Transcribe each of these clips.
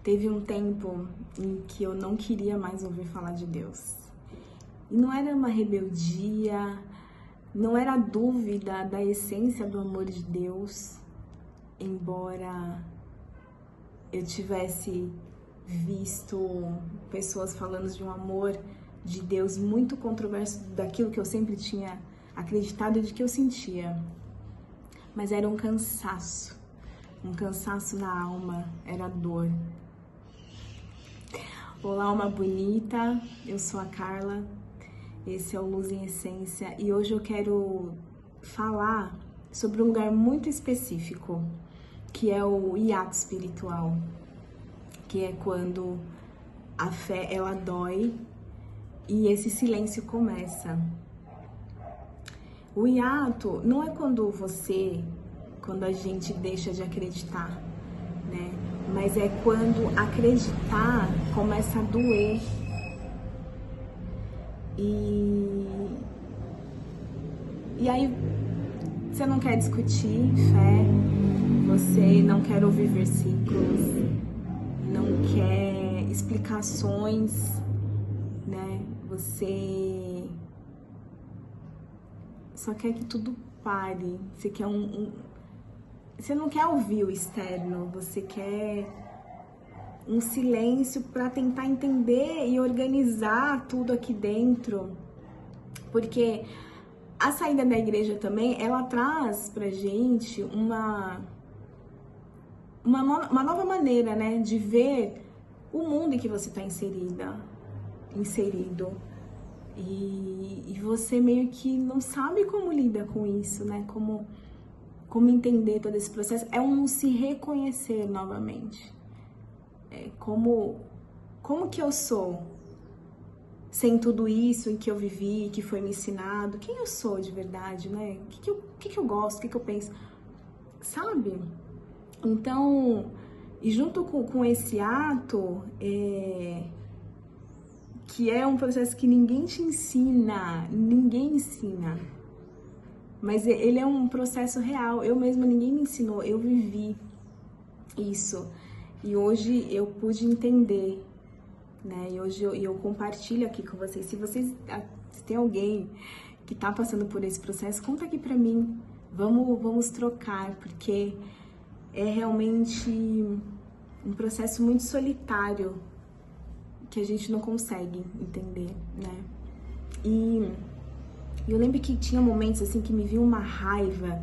Teve um tempo em que eu não queria mais ouvir falar de Deus. E não era uma rebeldia, não era dúvida da essência do amor de Deus, embora eu tivesse visto pessoas falando de um amor de Deus muito controverso daquilo que eu sempre tinha acreditado e de que eu sentia. Mas era um cansaço na alma, era dor. Olá, alma bonita, eu sou a Carla, esse é o Luz em Essência e hoje eu quero falar sobre um lugar muito específico, que é o hiato espiritual, que é quando a fé ela dói e esse silêncio começa. O hiato não é quando a gente deixa de acreditar, né? Mas é quando acreditar começa a doer. E aí você não quer discutir fé, você não quer ouvir versículos, não quer explicações, né? Você só quer que tudo pare. Você quer você não quer ouvir o externo, você quer um silêncio para tentar entender e organizar tudo aqui dentro. Porque a saída da igreja também, ela traz pra gente uma nova maneira, né, de ver o mundo em que você está inserido. E você meio que não sabe como lida com isso, né, como entender todo esse processo. É um se reconhecer novamente. Como que eu sou sem tudo isso em que eu vivi, que foi me ensinado? Quem eu sou de verdade, né? O que eu gosto, o que eu penso, sabe? Então, e junto com esse ato, que é um processo que ninguém te ensina, mas ele é um processo real. Eu mesma, ninguém me ensinou, eu vivi isso. E hoje eu pude entender, né? E hoje eu compartilho aqui com vocês. Se tem alguém que tá passando por esse processo, conta aqui pra mim. Vamos trocar, porque é realmente um processo muito solitário que a gente não consegue entender, né? E eu lembro que tinha momentos assim que me vinha uma raiva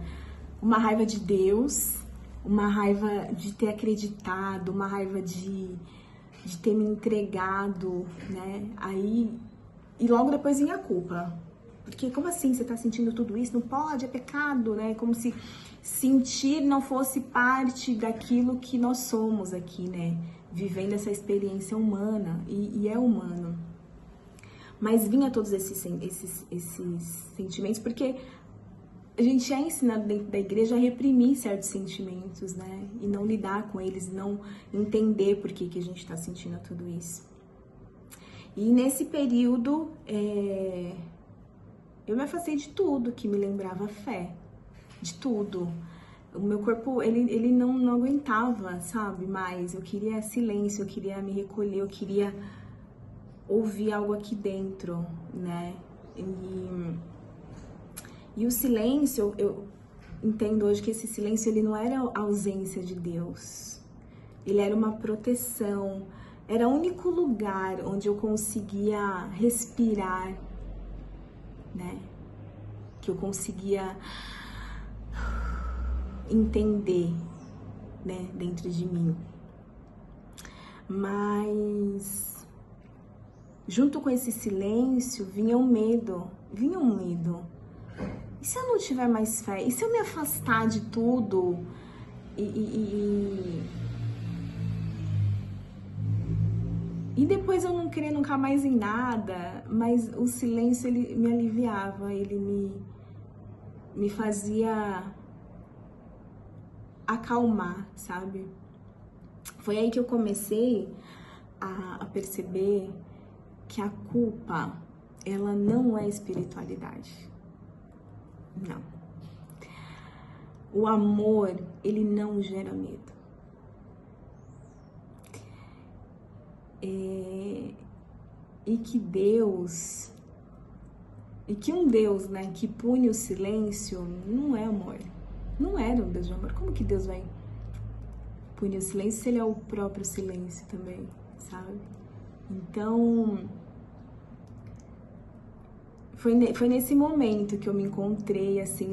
de Deus, uma raiva de ter acreditado, uma raiva de ter me entregado, né? E logo depois vinha a culpa. Porque como assim você tá sentindo tudo isso? Não pode, é pecado, né? Como se sentir não fosse parte daquilo que nós somos aqui, né? Vivendo essa experiência humana, e é humano. Mas vinha todos esses sentimentos, porque a gente é ensinado dentro da igreja a reprimir certos sentimentos, né? E não lidar com eles, não entender por que a gente está sentindo tudo isso. E nesse período, eu me afastei de tudo que me lembrava fé, de tudo. O meu corpo, ele não aguentava, sabe? Mais. Eu queria silêncio, eu queria me recolher, eu queria ouvir algo aqui dentro, né? E o silêncio, eu entendo hoje que esse silêncio, ele não era a ausência de Deus. Ele era uma proteção. Era o único lugar onde eu conseguia respirar, né? Que eu conseguia entender, né? Dentro de mim. Mas junto com esse silêncio vinha um medo. E se eu não tiver mais fé? E se eu me afastar de tudo? E depois eu não queria nunca mais em nada, mas o silêncio, ele me aliviava, ele me fazia acalmar, sabe? Foi aí que eu comecei a perceber que a culpa, ela não é espiritualidade. Não. O amor, ele não gera medo. E que Deus, e que um Deus, né, que pune o silêncio, não é amor. Não era um Deus de amor. Como que Deus vai punir o silêncio se ele é o próprio silêncio também, sabe? Então, foi nesse momento que eu me encontrei, assim,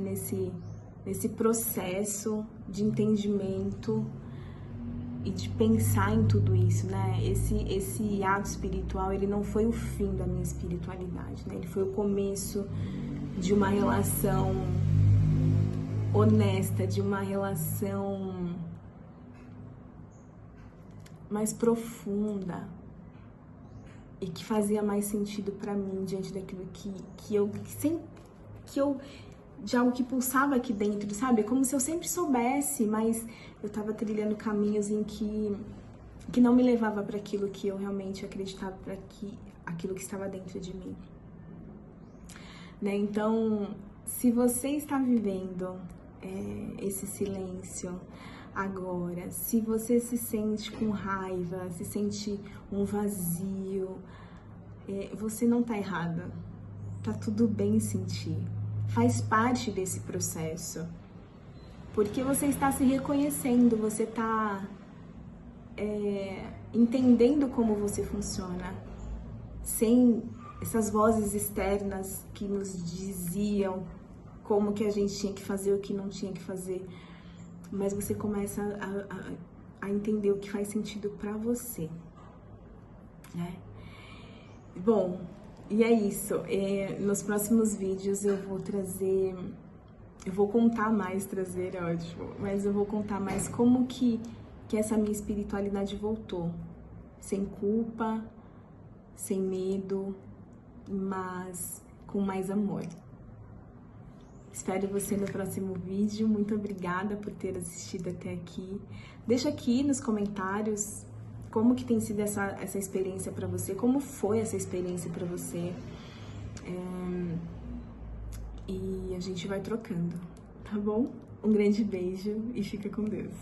nesse processo de entendimento e de pensar em tudo isso, né? Esse ato espiritual, ele não foi o fim da minha espiritualidade, né? Ele foi o começo de uma relação honesta, de uma relação mais profunda e que fazia mais sentido pra mim diante daquilo que eu de algo que pulsava aqui dentro, sabe? Como se eu sempre soubesse, mas eu tava trilhando caminhos em que não me levava para aquilo que eu realmente acreditava, para aquilo que estava dentro de mim, né? Então, se você está vivendo esse silêncio agora, se você se sente com raiva, se sente um vazio, você não tá errada, tá tudo bem sentir. Faz parte desse processo, porque você está se reconhecendo, você está entendendo como você funciona, sem essas vozes externas que nos diziam como que a gente tinha que fazer, o que não tinha que fazer, mas você começa a entender o que faz sentido para você, né? Bom, e é isso. Nos próximos vídeos eu vou contar mais, trazer é ótimo, mas eu vou contar mais como que essa minha espiritualidade voltou. Sem culpa, sem medo, mas com mais amor. Espero você no próximo vídeo. Muito obrigada por ter assistido até aqui. Deixa aqui nos comentários como que tem sido essa experiência para você, como foi essa experiência para você. E a gente vai trocando, tá bom? Um grande beijo e fica com Deus.